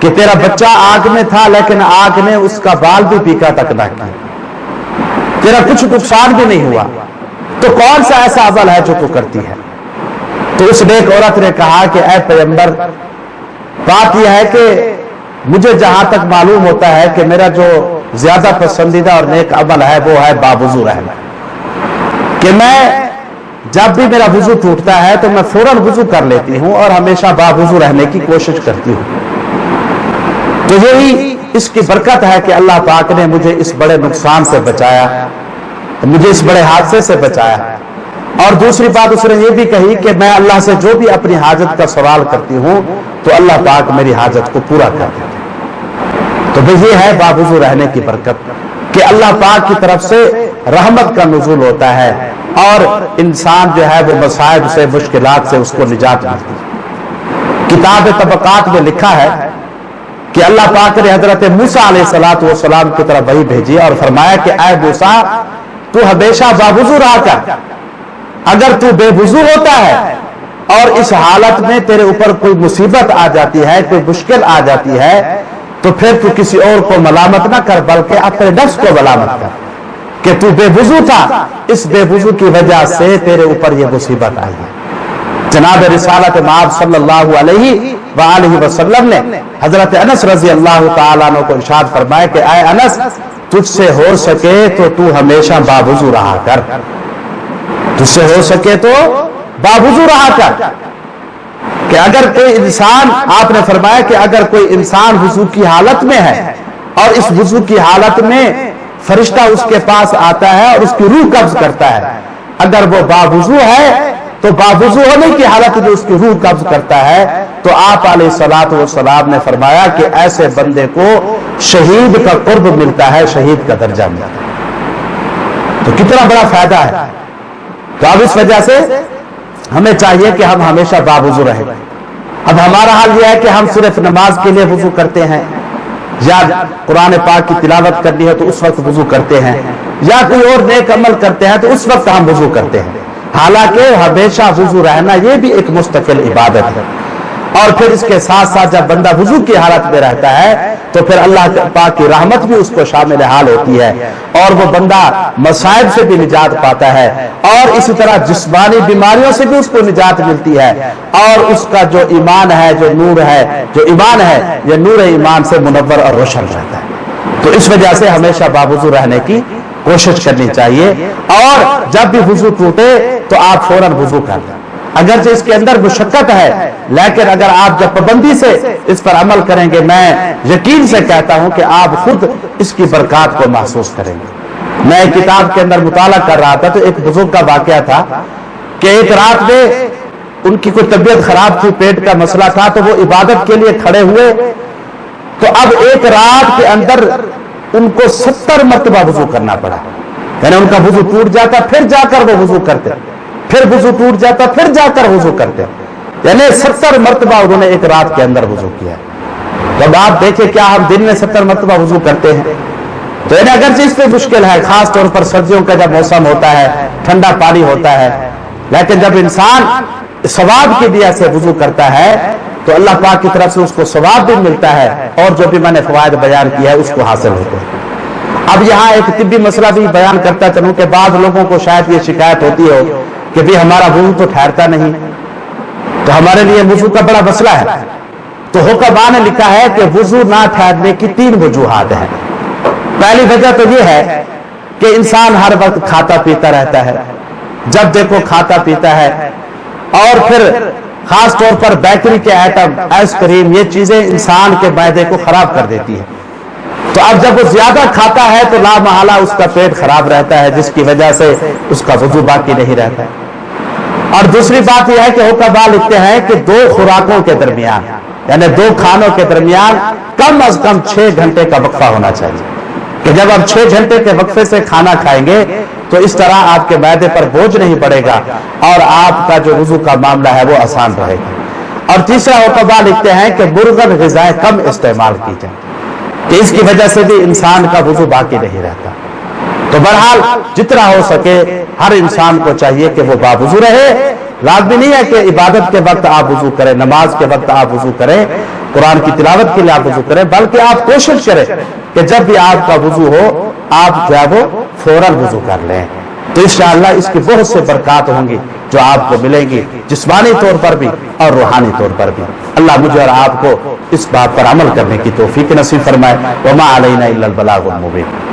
کہ تیرا بچہ آگ میں تھا لیکن آگ نے اس کا بال بھی پیکا تک نہ کیا، تیرا کچھ نقصان بھی نہیں ہوا، تو کون سا ایسا عمل ہے جو تو کرتی ہے؟ تو اس نیک عورت نے کہا کہ اے پیغمبر، بات یہ ہے کہ مجھے جہاں تک معلوم ہوتا ہے کہ میرا جو زیادہ پسندیدہ اور نیک عمل ہے وہ ہے باوضو رہنا، کہ میں جب بھی میرا وضو ٹوٹتا ہے تو میں فوراً وضو کر لیتی ہوں اور ہمیشہ باوضو رہنے کی کوشش کرتی ہوں۔ تو یہی اس کی برکت ہے کہ اللہ پاک نے مجھے اس بڑے نقصان سے بچایا، مجھے اس بڑے حادثے سے بچایا۔ اور دوسری بات اس نے یہ بھی کہی کہ میں اللہ سے جو بھی اپنی حاجت کا سوال کرتی ہوں تو اللہ پاک میری حاجت کو پورا کر دیتے ہیں۔ تو یہ ہے باوضو رہنے کی برکت کہ اللہ پاک کی طرف سے رحمت کا نزول ہوتا ہے اور انسان جو ہے وہ مصائب سے، مشکلات سے اس کو نجات ملتی ہے۔ کتاب طبقات میں لکھا ہے کہ اللہ پاک نے حضرت موسیٰ علیہ السلام کی طرف وحی بھیجی اور فرمایا کہ اے موسیٰ، تو ہمیشہ باوضو رہا کر، اگر تو بے وضو ہوتا ہے اور اس حالت میں تیرے اوپر کوئی مصیبت آ جاتی ہے، کوئی مشکل آ جاتی ہے، تو پھر تو کسی اور کو ملامت نہ کر بلکہ اپنے نفس کو ملامت کر کہ تو بے وضو تھا، اس بے وضو کی وجہ سے تیرے اوپر یہ مصیبت آئی ہے۔ جناب رسالت مآب صلی اللہ علیہ وآلہ وسلم نے حضرت انس رضی اللہ تعالیٰ عنہ کو ارشاد فرمایا کہ اے انس، تجھ سے ہو سکے تو تو ہمیشہ باوضو رہا کر، تجھ سے ہو سکے تو باوضو رہا کر۔ کہ اگر کوئی انسان، آپ نے فرمایا کہ اگر کوئی انسان وضو کی حالت میں ہے اور اس وضو کی حالت میں فرشتہ اس کے پاس آتا ہے اور اس کی روح قبض کرتا ہے، اگر وہ باوضو ہے تو باوضو ہونے کی حالت میں اس کی روح قبض کرتا ہے تو آپ علیہ السلام نے فرمایا کہ ایسے بندے کو شہید کا قرب ملتا ہے، شہید کا درجہ ملتا ہے۔ تو کتنا بڑا فائدہ ہے۔ تو اب اس وجہ سے ہمیں چاہیے کہ ہم ہمیشہ باوضو رہیں۔ اب ہمارا حال یہ ہے کہ ہم صرف نماز کے لیے وضو کرتے ہیں، یا قرآن پاک کی تلاوت کرنی ہے تو اس وقت وضو کرتے ہیں، یا کوئی اور نیک عمل کرتے ہیں تو اس وقت ہم وضو کرتے ہیں، حالانکہ ہمیشہ وضو رہنا یہ بھی ایک مستقل عبادت ہے۔ اور پھر اس کے ساتھ ساتھ جب بندہ وضو کی حالت میں رہتا ہے تو پھر اللہ پاک کی رحمت بھی اس کو شامل حال ہوتی ہے اور وہ بندہ مصائب سے بھی نجات پاتا ہے، اور اسی طرح جسمانی بیماریوں سے بھی اس کو نجات ملتی ہے، اور اس کا جو ایمان ہے، جو نور ہے، جو ایمان ہے، یہ نور ایمان سے منور اور روشن رہتا ہے۔ تو اس وجہ سے ہمیشہ باوضو رہنے کی کوشش کرنی چاہیے، اور جب بھی وضو ٹوٹے تو آپ فوراً وضو کر لیں۔ اگرچہ اس کے اندر مشقت ہے، لیکن اگر آپ جب پابندی سے اس پر عمل کریں گے، میں یقین سے کہتا ہوں کہ آپ خود اس کی برکات کو محسوس کریں گے۔ میں ایک کتاب کے اندر مطالعہ کر رہا تھا تو ایک بزرگ کا واقعہ تھا کہ ایک رات میں ان کی کوئی طبیعت خراب تھی، پیٹ کا مسئلہ تھا، تو وہ عبادت کے لیے کھڑے ہوئے، تو اب ایک رات کے اندر ان کو 70 مرتبہ وضو کرنا پڑا، یعنی ان کا وضو ٹوٹ جاتا پھر جا کر وہ وضو کرتے، پھر وضو ٹوٹ جاتا پھر جا کر وضو کرتے، یعنی 70 مرتبہ انہوں نے ایک رات کے اندر وضو کیا۔ جب آپ دیکھیں کیا ہم دن میں 70 مرتبہ وضو کرتے ہیں، تو یعنی اگرچہ اس پہ مشکل ہے، خاص طور پر سردیوں کا جب موسم ہوتا ہے، ٹھنڈا پانی ہوتا ہے، لیکن جب انسان ثواب کی نیت سے وضو کرتا ہے تو اللہ پاک کی طرف سے اس کو ثواب بھی ملتا ہے، اور جو بھی میں نے فوائد بیان کیا ہے اس کو حاصل ہوتے ہیں۔ اب یہاں ایک طبی مسئلہ بھی بیان کرتا چلوں کہ بعض لوگوں کو شاید یہ شکایت ہوتی ہو کہ بھی ہمارا وضو تو ٹھہرتا نہیں، تو ہمارے لیے وضو کا بڑا مسئلہ ہے۔ تو حکماء نے لکھا ہے کہ وضو نہ ٹھہرنے کی 3 وجوہات ہیں۔ پہلی وجہ تو یہ ہے کہ انسان ہر وقت کھاتا پیتا رہتا ہے، جب دیکھو کھاتا پیتا ہے، اور پھر خاص طور پر بیکری کے آئٹم، آئس کریم، یہ چیزیں انسان کے معدے کو خراب کر دیتی ہے۔ تو اب جب وہ زیادہ کھاتا ہے تو لا محالہ اس کا پیٹ خراب رہتا ہے، جس کی وجہ سے اس کا وضو باقی نہیں رہتا ہے۔ اور دوسری بات یہ ہے کہ حکماء لکھتے ہیں کہ 2 خوراکوں کے درمیان، یعنی 2 کھانوں کے درمیان کم از کم 6 گھنٹے کا وقفہ ہونا چاہیے، کہ جب آپ 6 گھنٹے کے وقفے سے کھانا کھائیں گے تو اس طرح آپ کے معدے پر بوجھ نہیں پڑے گا اور آپ کا جو وضو کا معاملہ ہے وہ آسان رہے گا۔ اور تیسرا حکماء لکھتے ہیں کہ مرغن غذائیں کم استعمال کی جائیں، کہ اس کی وجہ سے بھی انسان کا وضو باقی نہیں رہتا۔ تو بہرحال جتنا ہو سکے ہر انسان کو چاہیے کہ وہ باوضو رہے۔ لازمی نہیں ہے کہ عبادت کے وقت آپ وضو کریں، نماز کے وقت آپ وضو کریں، قرآن کی تلاوت کے لیے آپ وضو کریں، بلکہ آپ کوشش کریں کہ جب بھی آپ کا وضو ہو آپ جو ہے وہ فوراً وضو کر لیں، تو انشاءاللہ اس کی بہت سے برکات ہوں گی جو آپ کو ملیں گی، جسمانی طور پر بھی اور روحانی طور پر بھی۔ اللہ مجھے اور آپ کو اس بات پر عمل کرنے کی توفیق نصیب فرمائے۔ وما علینا الا البلاغ المبین۔